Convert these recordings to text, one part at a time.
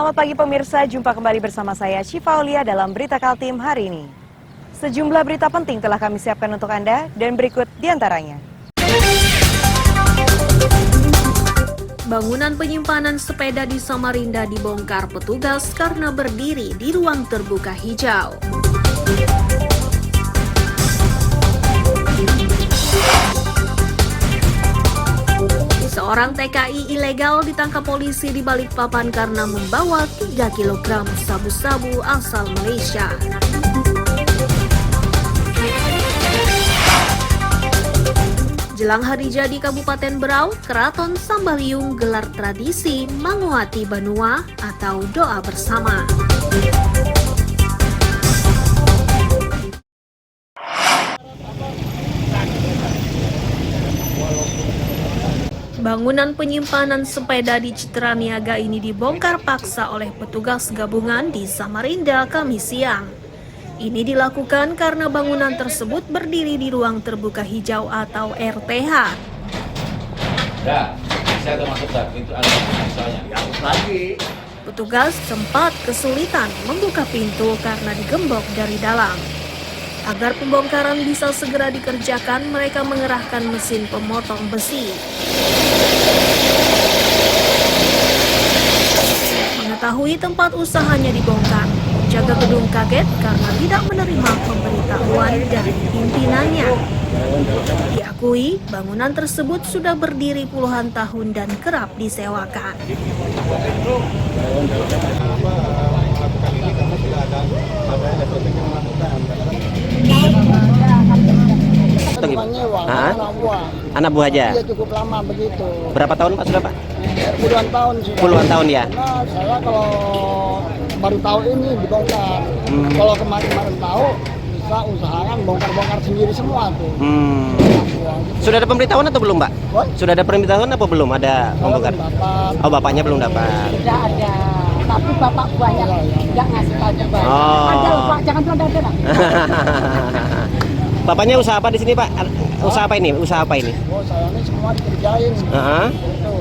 Selamat pagi pemirsa, jumpa kembali bersama saya Syifa Aulia dalam Berita Kaltim hari ini. Sejumlah berita penting telah kami siapkan untuk Anda dan berikut diantaranya. Bangunan penyimpanan sepeda di Samarinda dibongkar petugas karena berdiri di ruang terbuka hijau. Seorang TKI ilegal ditangkap polisi di Balikpapan karena membawa 3 kg sabu-sabu asal Malaysia. Jelang hari jadi Kabupaten Berau, Keraton Sambaliung gelar tradisi Manguati Banua atau doa bersama. Bangunan penyimpanan sepeda di Citra Niaga ini dibongkar paksa oleh petugas gabungan di Samarinda Kamis siang. Ini dilakukan karena bangunan tersebut berdiri di ruang terbuka hijau atau RTH. Petugas sempat kesulitan membuka pintu karena digembok dari dalam. Agar pembongkaran bisa segera dikerjakan, mereka mengerahkan mesin pemotong besi. Mengetahui tempat usahanya dibongkar, penjaga gedung kaget karena tidak menerima pemberitahuan dari pimpinannya. Diakui, bangunan tersebut sudah berdiri puluhan tahun dan kerap disewakan. Anak buah aja? Iya, cukup lama begitu. Berapa tahun Pak sudah Pak? Puluhan tahun sudah. Puluhan tahun ya? Nah, saya kalau baru tahu ini dibongkar. Kalau kemarin tahu, bisa usahakan bongkar-bongkar sendiri semua tuh. Sudah ada pemberitahuan atau belum Pak? What? Sudah ada pemberitahuan apa belum ada pembongkar? Oh, bapaknya belum dapat. Tidak ada, tapi bapak buahnya tidak ngasih tahu juga. Oh. Ada loh Pak, jangan bilang ada. Bapaknya usaha apa di sini Pak? Usaha apa ini? Usaha apa ini? Oh, saya ini semua dikerjain. Gitu.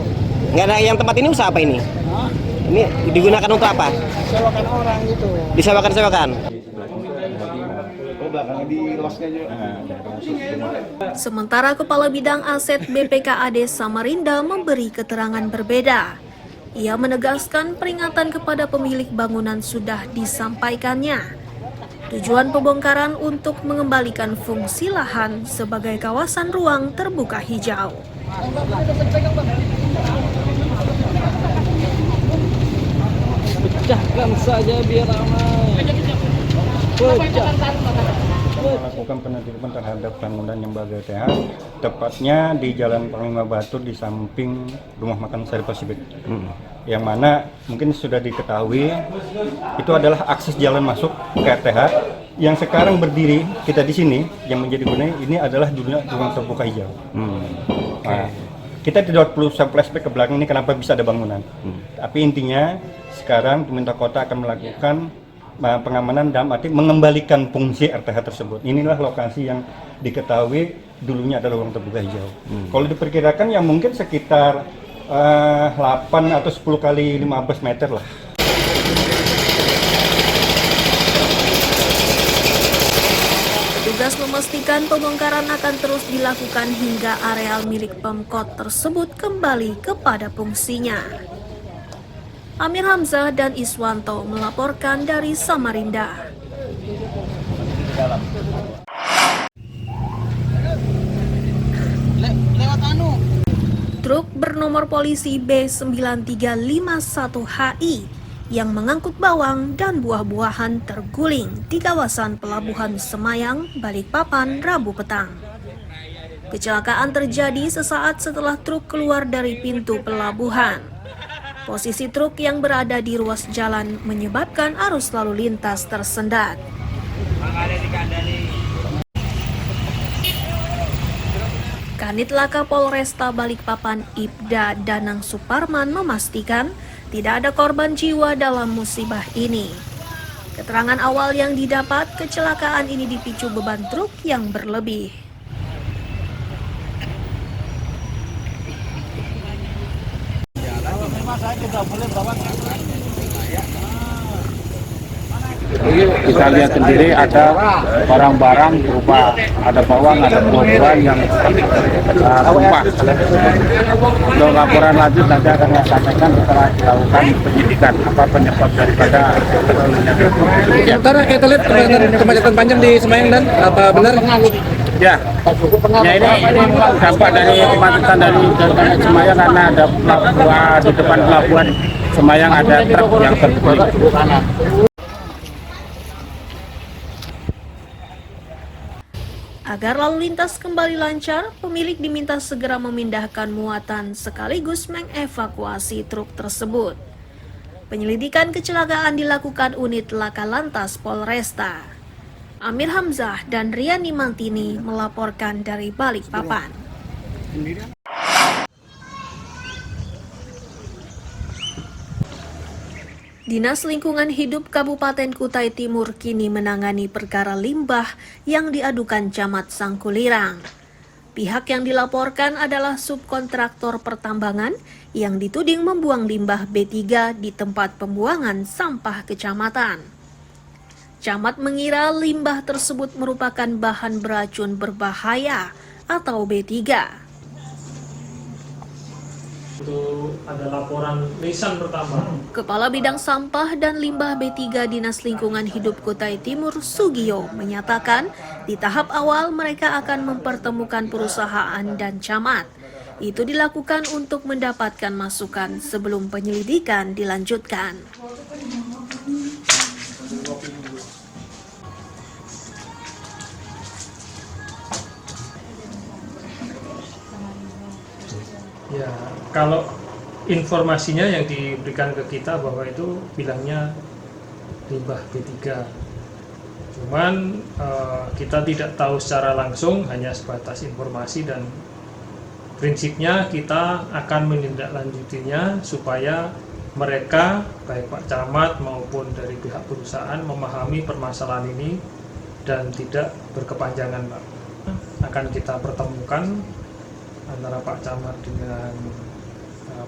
Nggak ada yang tempat ini usaha apa ini? Hah? Ini digunakan untuk apa? Sewakan orang gitu. Disewakan-sewakan? Sementara Kepala Bidang Aset BPKAD Samarinda memberi keterangan berbeda. Ia menegaskan peringatan kepada pemilik bangunan sudah disampaikannya. Tujuan pembongkaran untuk mengembalikan fungsi lahan sebagai kawasan ruang terbuka hijau. Pecahkan saja biar aman. Melakukan penertiban terhadap bangunan lembaga TH, tepatnya di Jalan Panglima Batur di samping Rumah Makan Sari Pasifik. Yang mana mungkin sudah diketahui itu adalah akses jalan masuk ke RTH yang sekarang berdiri kita di sini yang menjadi guna ini adalah dulunya ruang terbuka hijau. Nah, kita tidak perlu flashback ke belakang ini kenapa bisa ada bangunan. Tapi intinya sekarang pemerintah kota akan melakukan pengamanan dalam arti mengembalikan fungsi RTH tersebut. Inilah lokasi yang diketahui dulunya adalah ruang terbuka hijau. Kalau diperkirakan ya mungkin sekitar 8 atau 10 kali 15 meter lah. Petugas memastikan pembongkaran akan terus dilakukan hingga areal milik Pemkot tersebut kembali kepada fungsinya. Amir Hamzah dan Iswanto melaporkan dari Samarinda. Truk bernomor polisi B9351HI yang mengangkut bawang dan buah-buahan terguling di kawasan Pelabuhan Semayang, Balikpapan, Rabu petang. Kecelakaan terjadi sesaat setelah truk keluar dari pintu pelabuhan. Posisi truk yang berada di ruas jalan menyebabkan arus lalu lintas tersendat. Kanit Laka Polresta Balikpapan Ibda Danang Suparman memastikan tidak ada korban jiwa dalam musibah ini. Keterangan awal yang didapat, kecelakaan ini dipicu beban truk yang berlebih. Saya tidak boleh bawa kita lihat sendiri ada barang-barang berupa ada bawang, ada buah-buahan yang tumpah. Untuk laporan lanjut nanti akan saya sampaikan setelah dilakukan penyidikan apa penyebab daripada. Sementara kita lihat kemacetan panjang di Semayang dan apa benar? Ya, ini dampak dari kemacetan dari Semayang karena ada pelabuhan di depan pelabuhan Semayang ada truk yang terguling. Agar lalu lintas kembali lancar, pemilik diminta segera memindahkan muatan sekaligus mengevakuasi truk tersebut. Penyelidikan kecelakaan dilakukan unit Laka Lantas Polresta. Amir Hamzah dan Riani Mantini melaporkan dari Balikpapan. Dinas Lingkungan Hidup Kabupaten Kutai Timur kini menangani perkara limbah yang diadukan Camat Sangkulirang. Pihak yang dilaporkan adalah subkontraktor pertambangan yang dituding membuang limbah B3 di tempat pembuangan sampah kecamatan. Camat mengira limbah tersebut merupakan bahan beracun berbahaya atau B3. Itu ada laporan lisan pertama. Kepala Bidang Sampah dan Limbah B3 Dinas Lingkungan Hidup Kutai Timur Sugio menyatakan di tahap awal mereka akan mempertemukan perusahaan dan camat. Itu dilakukan untuk mendapatkan masukan sebelum penyelidikan dilanjutkan. Ya, kalau informasinya yang diberikan ke kita bahwa itu bilangnya limbah B3. Cuman kita tidak tahu secara langsung, hanya sebatas informasi dan prinsipnya kita akan menindaklanjutinya supaya mereka, baik Pak Camat maupun dari pihak perusahaan memahami permasalahan ini dan tidak berkepanjangan, Pak. Akan kita pertemukan antara Pak Camat dengan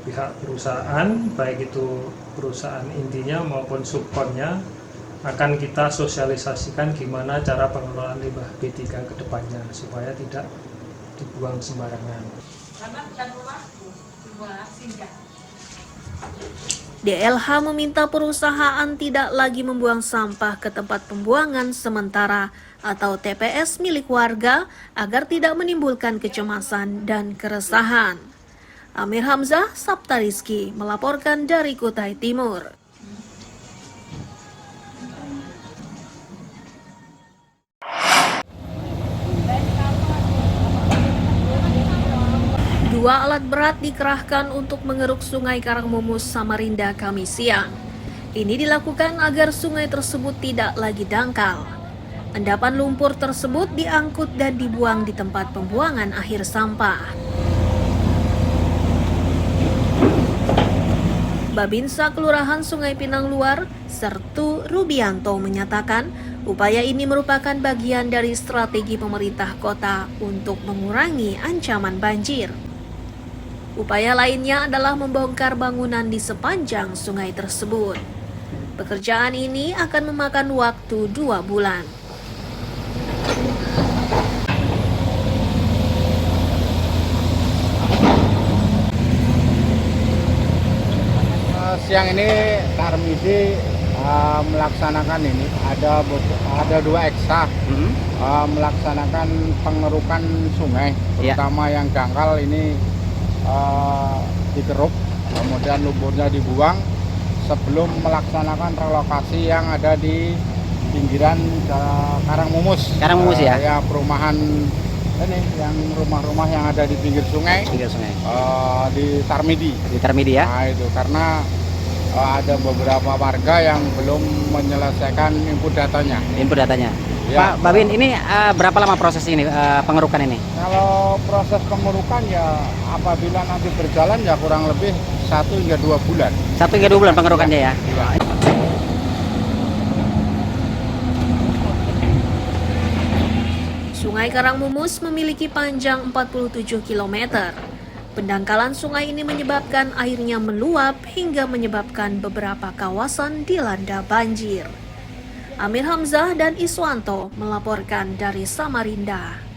pihak perusahaan, baik itu perusahaan intinya maupun subkonnya, akan kita sosialisasikan gimana cara pengelolaan limbah B3 ke depannya supaya tidak dibuang sembarangan. DLH meminta perusahaan tidak lagi membuang sampah ke tempat pembuangan sementara atau TPS milik warga agar tidak menimbulkan kecemasan dan keresahan. Amir Hamzah, Sabta Rizky melaporkan dari Kutai Timur. Dua alat berat dikerahkan untuk mengeruk Sungai Karangmumus, Samarinda, Kamis siang. Ini dilakukan agar sungai tersebut tidak lagi dangkal. Endapan lumpur tersebut diangkut dan dibuang di tempat pembuangan akhir sampah. Babinsa Kelurahan Sungai Pinang Luar, Sertu Rubianto menyatakan, upaya ini merupakan bagian dari strategi pemerintah kota untuk mengurangi ancaman banjir. Upaya lainnya adalah membongkar bangunan di sepanjang sungai tersebut. Pekerjaan ini akan memakan waktu 2 bulan. Siang ini Tarmidi melaksanakan ini ada 2 eksa melaksanakan pengerukan sungai, terutama yang dangkal ini dikeruk, kemudian lumpurnya dibuang sebelum melaksanakan relokasi yang ada di pinggiran Karangmumus. Karangmumus ya? Ya, perumahan ini yang rumah-rumah yang ada di pinggir sungai. Di Tarmidi. Di Tarmidi ya? Nah, itu karena ada beberapa warga yang belum menyelesaikan input datanya. Input datanya. Ya. Pak Babin, ini berapa lama proses ini, pengerukan ini? Kalau proses pengerukan ya apabila nanti berjalan ya kurang lebih 1 hingga 2 bulan. 1 hingga 2 bulan pengerukannya ya? Ya. Sungai Karangmumus memiliki panjang 47 km. Pendangkalan sungai ini menyebabkan airnya meluap hingga menyebabkan beberapa kawasan dilanda banjir. Amir Hamzah dan Iswanto melaporkan dari Samarinda.